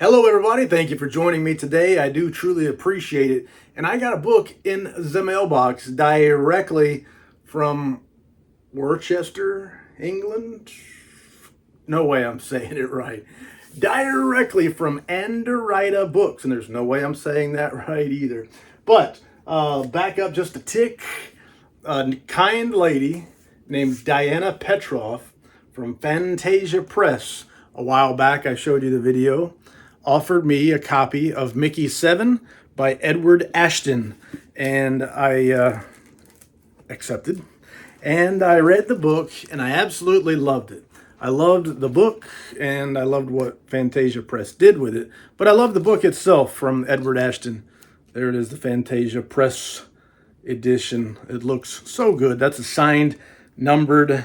Hello, everybody. Thank you for joining me today. I do truly appreciate it. And I got a book in the mailbox directly from Worcester, England. No way I'm saying it right. Directly from Anderida Books. And there's no way I'm saying that right either. But back up just a tick. A kind lady named Diana Petrov from Phantasia Press. A while back, I showed you the video, offered me a copy of Mickey7 by Ashton, and I accepted. And I read the book, and I absolutely loved it. I loved the book, and I loved what Phantasia Press did with it. But I love the book itself from Ashton. There it is, the Phantasia Press edition. It looks so good. That's a signed, numbered,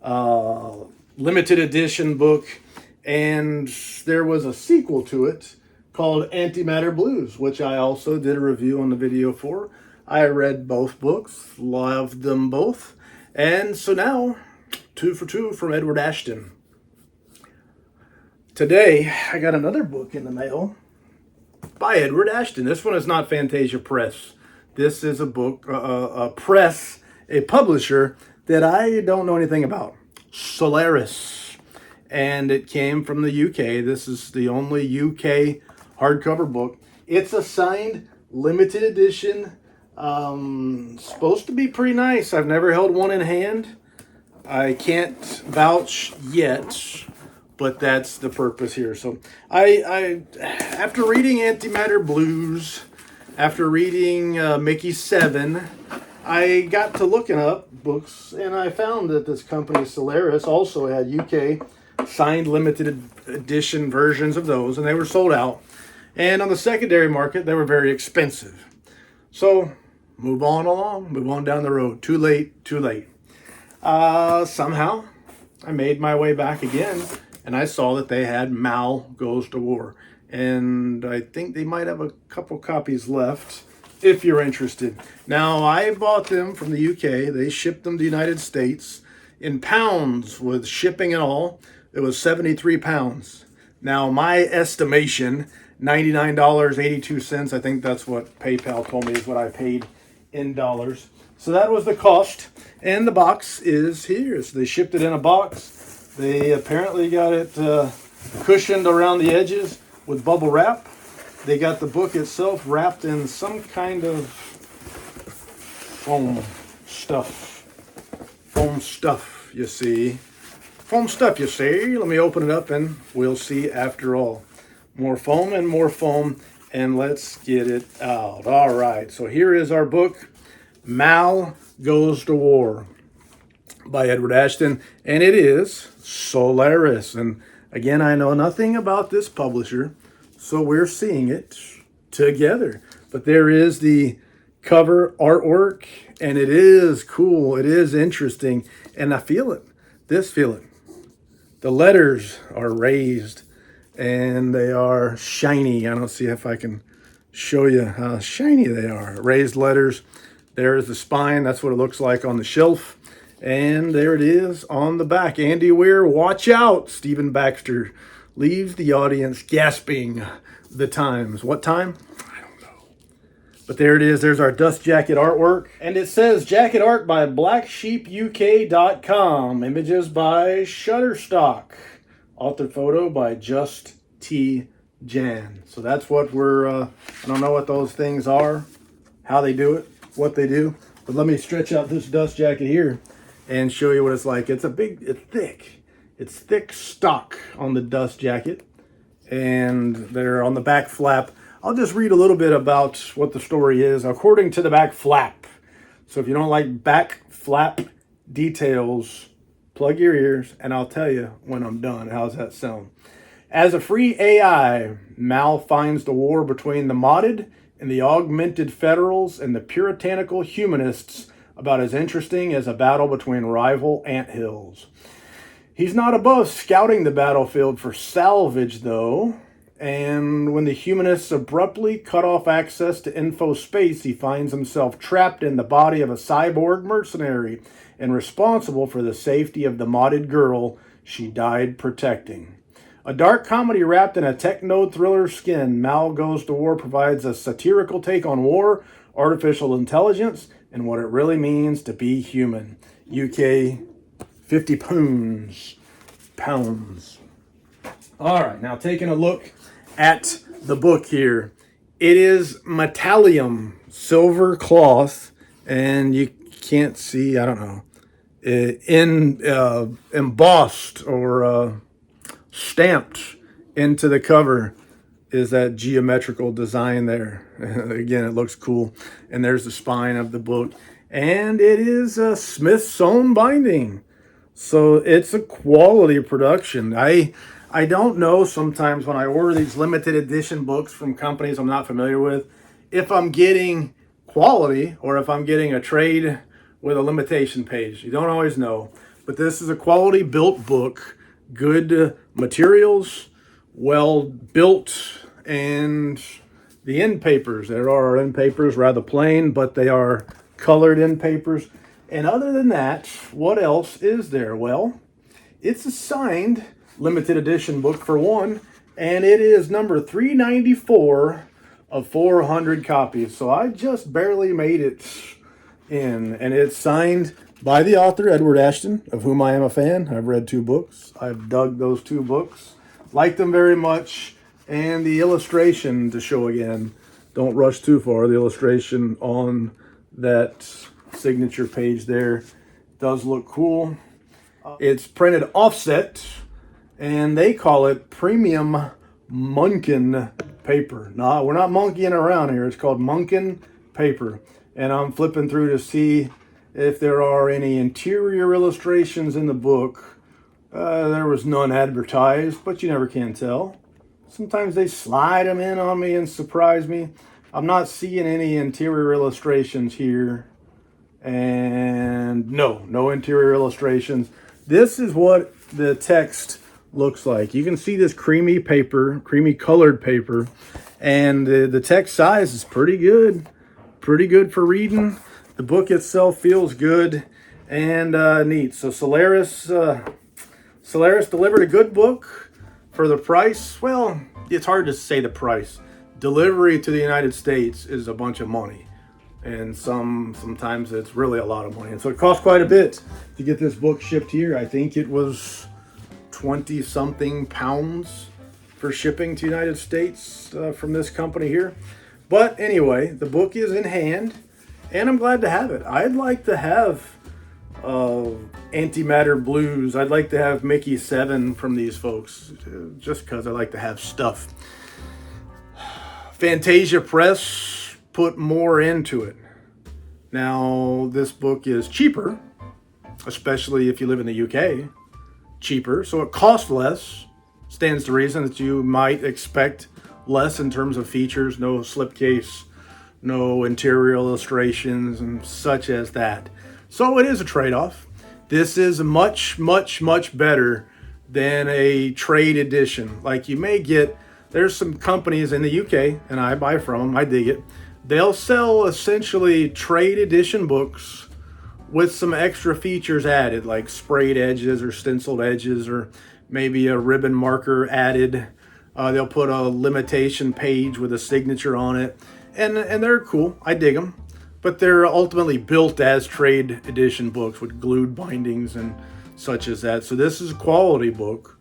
limited edition book. And there was a sequel to it called Antimatter Blues, which I also did a review on the video for. I read both books, loved them both. And so now, 2 for 2 from Ashton. Today, I got another book in the mail by Ashton. This one is not Phantasia Press. This is a book, a publisher that I don't know anything about. Solaris. And it came from the UK. This is the only UK hardcover book. It's a signed limited edition. Supposed to be pretty nice. I've never held one in hand. I can't vouch yet, but that's the purpose here. So I after reading Antimatter Blues, after reading Mickey7, I got to looking up books, and I found that this company Solaris also had UK signed limited edition versions of those, and they were sold out. And on the secondary market, they were very expensive. So move on along, move on down the road. Too late, too late. Somehow I made my way back again, and I saw that they had Mal Goes to War. And I think they might have a couple copies left if you're interested. Now, I bought them from the UK. They shipped them to the United States in pounds with shipping and all. It was 73 pounds. Now, my estimation, $99.82. I think that's what PayPal told me is what I paid in dollars. So that was the cost. And the box is here. So they shipped it in a box. They apparently got it cushioned around the edges with bubble wrap. They got the book itself wrapped in some kind of foam stuff. Foam stuff, you see. Foam stuff, you see. Let me open it up and we'll see after all. More foam and more foam, and let's get it out. All right, so here is our book, Mal Goes to War by Ashton, and it is Solaris. And again, I know nothing about this publisher, so we're seeing it together. But there is the cover artwork, and it is cool. It is interesting, and I feel it. Feel it. The letters are raised, and they are shiny. I don't see if I can show you how shiny they are. Raised letters. There is the spine. That's what it looks like on the shelf. And there it is on the back. Andy Weir, watch out. Stephen Baxter leaves the audience gasping the times. What time? I don't know. But there it is. There's our dust jacket artwork. And it says jacket art by blacksheepuk.com. Images by Shutterstock. Author photo by Just T. Jan. So that's what we're, I don't know what those things are, how they do it, what they do. But let me stretch out this dust jacket here and show you what it's like. It's thick. It's thick stock on the dust jacket. And they're on the back flap. I'll just read a little bit about what the story is according to the back flap. So if you don't like back flap details, plug your ears and I'll tell you when I'm done. How's that sound? As a free AI, Mal finds the war between the modded and the augmented Federals and the puritanical humanists about as interesting as a battle between rival anthills. He's not above scouting the battlefield for salvage, though, and when the humanists abruptly cut off access to info space, he finds himself trapped in the body of a cyborg mercenary and responsible for the safety of the modded girl she died protecting. A dark comedy wrapped in a techno-thriller skin, Mal Goes to War provides a satirical take on war, artificial intelligence, and what it really means to be human. UK 50 pounds. All right, now taking a look at the book here. It is metallium, silver cloth, and you can't see, I don't know, embossed or stamped into the cover is that geometrical design there. Again, it looks cool. And there's the spine of the book. And it is a Smith sewn binding. So it's a quality production. I don't know sometimes when I order these limited edition books from companies I'm not familiar with, if I'm getting quality or if I'm getting a trade with a limitation page. You don't always know. But this is a quality built book. Good materials, well built, and the end papers. There are end papers, rather plain, but they are colored end papers. And other than that, what else is there? Well, it's a signed limited edition book for one, and it is number 394 of 400 copies. So I just barely made it in, and it's signed by the author, Edward Ashton, of whom I am a fan. I've read 2 books. I've dug those 2 books. Liked them very much. And the illustration to show again. Don't rush too far. The illustration on that signature page there does look cool. It's printed offset, and they call it premium Munkin paper. No, we're not monkeying around here. It's called Munkin paper. And I'm flipping through to see if there are any interior illustrations in the book. There was none advertised, but you never can tell. Sometimes they slide them in on me and surprise me. I'm not seeing any interior illustrations here. And no interior illustrations. This is what the text looks like. You can see this creamy paper, creamy colored paper, and the text size is pretty good. Pretty good for reading. The book itself feels good and neat. So Solaris delivered a good book for the price. Well, it's hard to say the price. Delivery to the United States is a bunch of money. And sometimes it's really a lot of money. And so it costs quite a bit to get this book shipped here. I think it was 20-something pounds for shipping to the United States from this company here. But anyway, the book is in hand, and I'm glad to have it. I'd like to have Antimatter Blues. I'd like to have Mickey7 from these folks, just because I like to have stuff. Phantasia Press put more into it. Now, this book is cheaper, especially if you live in the UK. Cheaper, so it costs less. Stands to reason that you might expect less in terms of features, no slipcase, no interior illustrations and such as that. So it is a trade-off. This is much, much, much better than a trade edition. Like you may get, there's some companies in the UK, and I buy from them, I dig it. They'll sell essentially trade edition books with some extra features added, like sprayed edges or stenciled edges, or maybe a ribbon marker added. They'll put a limitation page with a signature on it, and they're cool. I dig them, but they're ultimately built as trade edition books with glued bindings and such as that. So this is a quality book,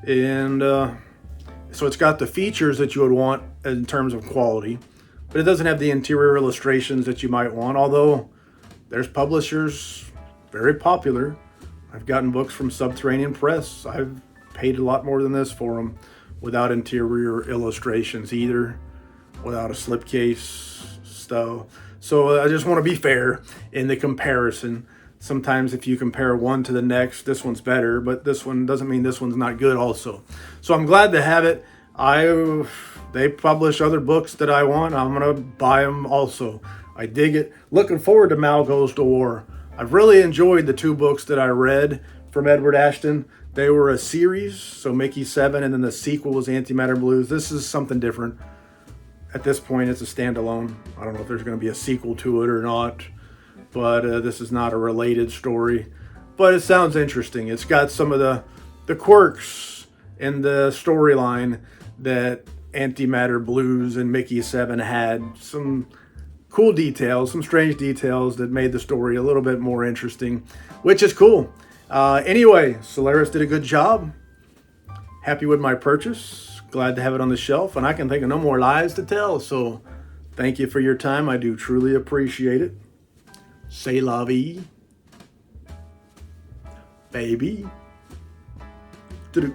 and so it's got the features that you would want in terms of quality, but it doesn't have the interior illustrations that you might want, although there's publishers, very popular. I've gotten books from Subterranean Press. I've paid a lot more than this for them without interior illustrations either, without a slipcase stuff. So I just want to be fair in the comparison. Sometimes if you compare one to the next, this one's better, but this one doesn't mean this one's not good also. So I'm glad to have it. They publish other books that I want. I'm going to buy them also. I dig it. Looking forward to Mal Goes to War. I've really enjoyed the 2 books that I read from Edward Ashton. They were a series, so Mickey7, and then the sequel was Antimatter Blues. This is something different. At this point, it's a standalone. I don't know if there's going to be a sequel to it or not, but this is not a related story. But it sounds interesting. It's got some of the quirks in the storyline that Antimatter Blues and Mickey7 had. Some cool details, some strange details that made the story a little bit more interesting, which is cool. Anyway, Solaris did a good job. Happy with my purchase. Glad to have it on the shelf, and I can think of no more lies to tell. So thank you for your time. I do truly appreciate it. C'est la vie, baby. Doo-doo.